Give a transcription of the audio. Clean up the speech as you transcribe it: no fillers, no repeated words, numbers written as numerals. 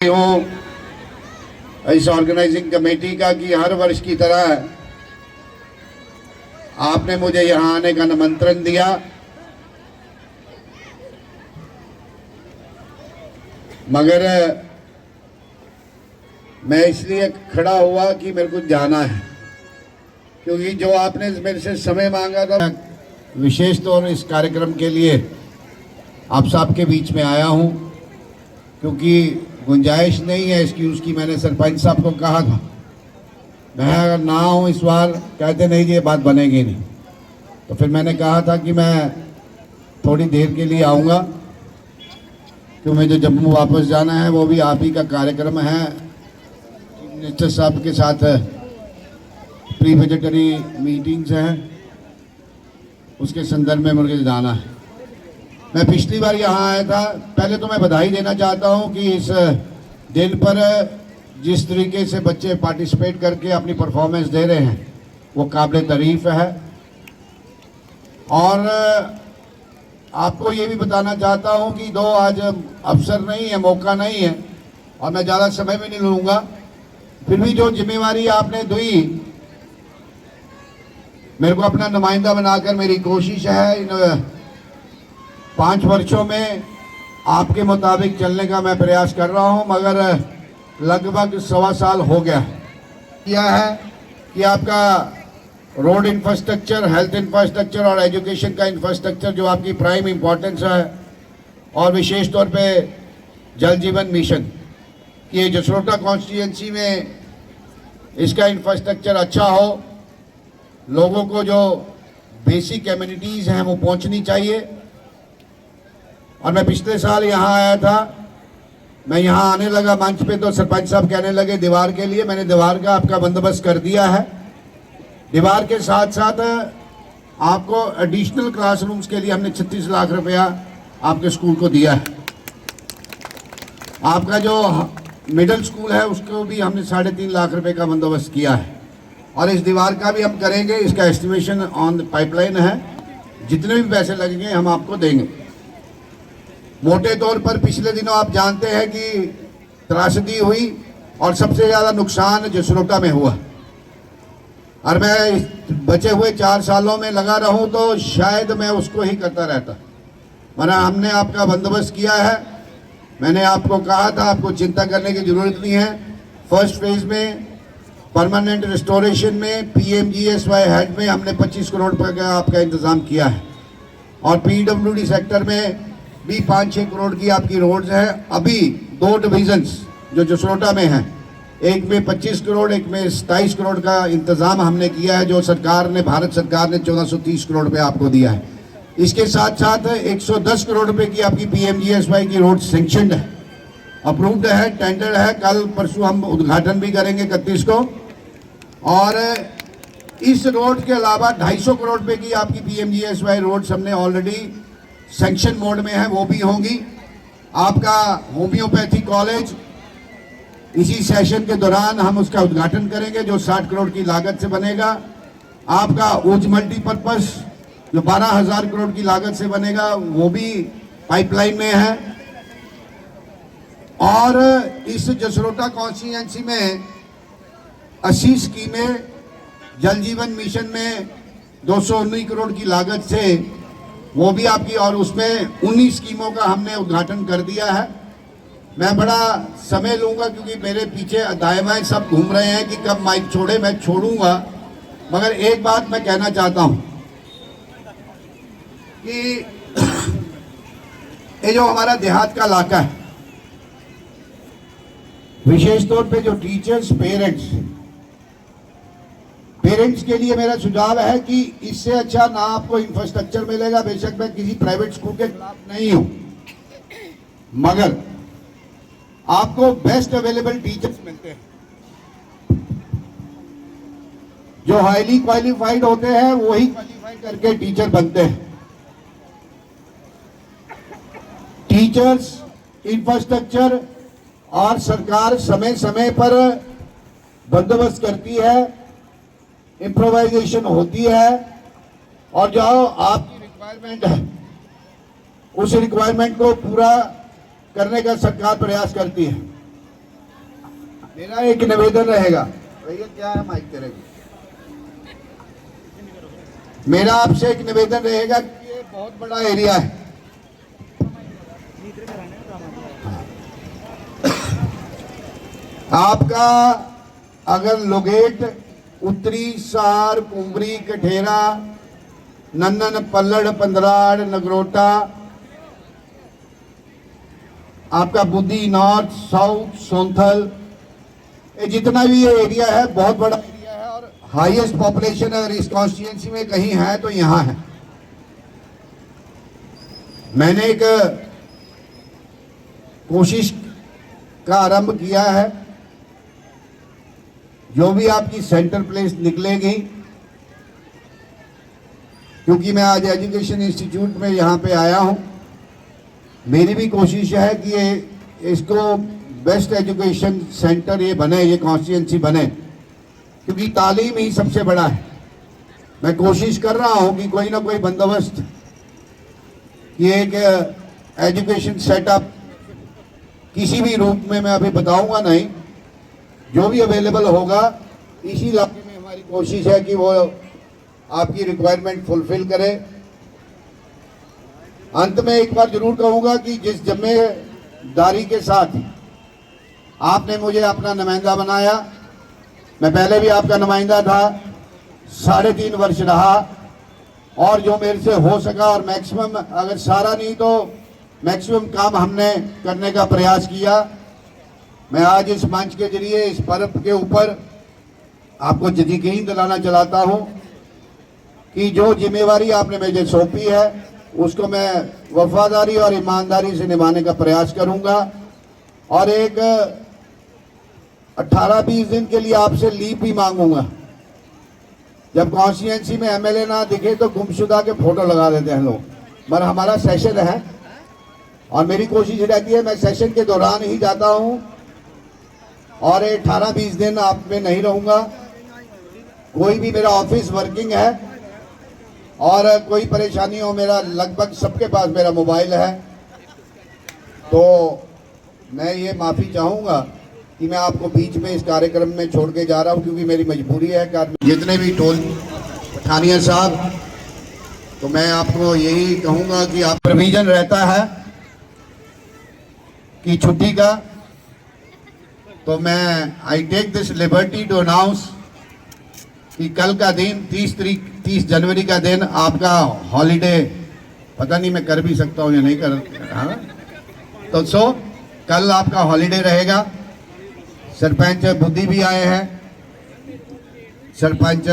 हूँ इस organising committee का कि हर वर्ष की तरह आपने मुझे यहाँ आने का निमंत्रण दिया, मगर मैं इसलिए खड़ा हुआ कि मेरे को जाना है, क्योंकि जो आपने मेरे से समय मांगा था, विशेष तौर इस कार्यक्रम के लिए आप सबके बीच में आया हूँ, क्योंकि गुंजाइश नहीं है एक्सक्यूज की। मैंने सरपंच साहब को कहा था, मैं अगर ना हूँ इस बार, कहते नहीं जी ये बात बनेगी नहीं, तो फिर मैंने कहा था कि मैं थोड़ी देर के लिए आऊँगा, क्योंकि मुझे जम्मू वापस जाना है। वो भी आप ही का कार्यक्रम है, चीफ मिनिस्टर साहब के साथ प्री बजटरी मीटिंग्स हैं, उसके संदर्भ में मुझे जाना है। मैं पिछली बार यहाँ आया था। पहले तो मैं बधाई देना चाहता हूँ कि इस दिन पर जिस तरीके से बच्चे पार्टिसिपेट करके अपनी परफॉर्मेंस दे रहे हैं वो काबिल तारीफ है। और आपको ये भी बताना चाहता हूँ कि दो आज अवसर नहीं है, मौका नहीं है, और मैं ज़्यादा समय भी नहीं लूँगा। फिर भी जो जिम्मेवारी आपने दी, मेरे को अपना नुमाइंदा बनाकर, मेरी कोशिश है इन 5 वर्षों में आपके मुताबिक चलने का मैं प्रयास कर रहा हूं, मगर लगभग 1.25 साल हो गया किया है कि आपका रोड इंफ्रास्ट्रक्चर, हेल्थ इंफ्रास्ट्रक्चर और एजुकेशन का इंफ्रास्ट्रक्चर जो आपकी प्राइम इम्पोर्टेंस है, और विशेष तौर पे जल जीवन मिशन कि जसरोटा कॉन्स्टिट्यूएंसी में इसका इंफ्रास्ट्रक्चर अच्छा हो, लोगों को जो बेसिक एमिनिटीज़ हैं वो पहुंचनी चाहिए। और मैं पिछले साल यहाँ आया था, मैं यहाँ आने लगा मंच पे तो सरपंच साहब कहने लगे दीवार के लिए, मैंने दीवार का आपका बंदोबस्त कर दिया है। दीवार के साथ साथ आपको एडिशनल क्लासरूम्स के लिए हमने 36 लाख रुपया आपके स्कूल को दिया है। आपका जो मिडिल स्कूल है उसको भी हमने 3.5 लाख रुपए का बंदोबस्त किया है, और इस दीवार का भी हम करेंगे। इसका एस्टिमेशन ऑन पाइपलाइन है, जितने भी पैसे लगेंगे हम आपको देंगे। मोटे तौर पर पिछले दिनों आप जानते हैं कि त्रासदी हुई और सबसे ज़्यादा नुकसान जसरोटा में हुआ, और मैं बचे हुए 4 सालों में लगा रहूं तो शायद मैं उसको ही करता रहता, मगर हमने आपका बंदोबस्त किया है। मैंने आपको कहा था आपको चिंता करने की ज़रूरत नहीं है। फर्स्ट फेज में परमानेंट रिस्टोरेशन में PMGSY हेड में हमने 25 करोड़ रुपये का आपका इंतज़ाम किया है, और PWD सेक्टर में भी 5-6 करोड़ की आपकी रोड्स हैं। अभी 2 डिविजन्स जो जसरोटा में हैं, एक में 25 करोड़, एक में 27 करोड़ का इंतज़ाम हमने किया है, जो सरकार ने, भारत सरकार ने 1430 करोड़ रुपये आपको दिया है। इसके साथ साथ 110 करोड़ रुपये की आपकी PMGSY की रोड सेंक्शनड है, अप्रूव्ड है, टेंडर है। कल परसों हम उद्घाटन भी करेंगे 31 को। और इस रोड के अलावा 250 करोड़ रुपये की आपकी PMGSY रोड्स हमने ऑलरेडी सैंक्शन मोड में है, वो भी होंगी। आपका होम्योपैथी कॉलेज इसी सेशन के दौरान हम उसका उद्घाटन करेंगे, जो 60 करोड़ की लागत से बनेगा। आपका उज मल्टीपर्पज जो 12,000 करोड़ की लागत से बनेगा, वो भी पाइपलाइन में है। और इस जसरोटा कॉन्स्टिट्यूएंसी में 80 स्कीमें, जल जीवन मिशन में 219 करोड़ की लागत से वो भी आपकी, और उसमें 19 स्कीमों का हमने उद्घाटन कर दिया है। मैं बड़ा समय लूँगा क्योंकि मेरे पीछे दाएं बाएं सब घूम रहे हैं कि कब माइक छोड़े, मैं छोड़ूंगा। मगर एक बात मैं कहना चाहता हूँ कि ये जो हमारा देहात का इलाका है, विशेष तौर पे जो टीचर्स, पेरेंट्स के लिए मेरा सुझाव है कि इससे अच्छा ना आपको इंफ्रास्ट्रक्चर मिलेगा। बेशक मैं किसी प्राइवेट स्कूल के खिलाफ नहीं हूं, मगर आपको बेस्ट अवेलेबल टीचर्स मिलते हैं। जो हाईली क्वालिफाइड होते हैं वही क्वालिफाई करके टीचर बनते हैं। टीचर्स, इंफ्रास्ट्रक्चर और सरकार समय समय पर बंदोबस्त करती है, इम्प्रोवाइजेशन होती है, और जो आपकी रिक्वायरमेंट है उस रिक्वायरमेंट को पूरा करने का सरकार प्रयास करती है। मेरा एक निवेदन रहेगा, भैया क्या है माइक तेरे को, मेरा आपसे एक निवेदन रहेगा कि ये बहुत बड़ा एरिया है। आपका अगर लोगेट, उत्तरी, सार, कुंबरी, कठेरा, नन्नन, पल्लड़, पंदराड़, नगरोटा, आपका बुद्धि, नॉर्थ, साउथ, सोनथल, ये जितना भी ये एरिया है बहुत बड़ा एरिया है और हाईएस्ट पॉपुलेशन अगर इस कॉन्स्टिट्यूएंसी में कहीं है तो यहाँ है। मैंने एक कोशिश का आरंभ किया है, जो भी आपकी सेंटर प्लेस निकलेगी, क्योंकि मैं आज एजुकेशन इंस्टीट्यूट में यहाँ पे आया हूँ, मेरी भी कोशिश है कि ये इसको बेस्ट एजुकेशन सेंटर ये बने, ये कॉन्स्टिट्यूएंसी बने, क्योंकि तालीम ही सबसे बड़ा है। मैं कोशिश कर रहा हूँ कि कोई ना कोई बंदोबस्त कि एक एजुकेशन सेटअप किसी भी रूप में, मैं अभी बताऊंगा नहीं, जो भी अवेलेबल होगा इसी इलाके में हमारी कोशिश है कि वो आपकी रिक्वायरमेंट फुलफिल करे। अंत में एक बार जरूर कहूंगा कि जिस जिम्मेदारी के साथ आपने मुझे अपना नुमाइंदा बनाया, मैं पहले भी आपका नुमाइंदा था, 3.5 वर्ष रहा, और जो मेरे से हो सका और मैक्सिमम, अगर सारा नहीं तो मैक्सिमम काम हमने करने का प्रयास किया। मैं आज इस मंच के जरिए इस पर्व के ऊपर आपको यकीन दिलाना चाहता हूं कि जो जिम्मेवारी आपने मुझे सौंपी है उसको मैं वफादारी और ईमानदारी से निभाने का प्रयास करूंगा, और एक 18-20 दिन के लिए आपसे लीव भी मांगूंगा। जब कॉन्स्टिट्यूएंसी में एमएलए ना दिखे तो गुमशुदा के फोटो लगा देते हैं लोग, मगर हमारा सेशन है और मेरी कोशिश रहती है मैं सेशन के दौरान ही जाता हूं, और 18-20 दिन आप में नहीं रहूंगा। कोई भी, मेरा ऑफिस वर्किंग है और कोई परेशानी हो, मेरा लगभग सबके पास मेरा मोबाइल है, तो मैं ये माफ़ी चाहूँगा कि मैं आपको बीच में इस कार्यक्रम में छोड़ के जा रहा हूँ, क्योंकि मेरी मजबूरी है। जितने भी टोल पठानिया साहब, तो मैं आपको यही कहूँगा कि आप प्रोविजन रहता है कि छुट्टी का, तो मैं I take this liberty to announce कि कल का दिन 30 जनवरी का दिन आपका हॉलीडे, पता नहीं मैं कर भी सकता हूँ या नहीं कर, हाँ, तो कल आपका हॉलीडे रहेगा। सरपंच बुद्धि भी आए हैं, सरपंच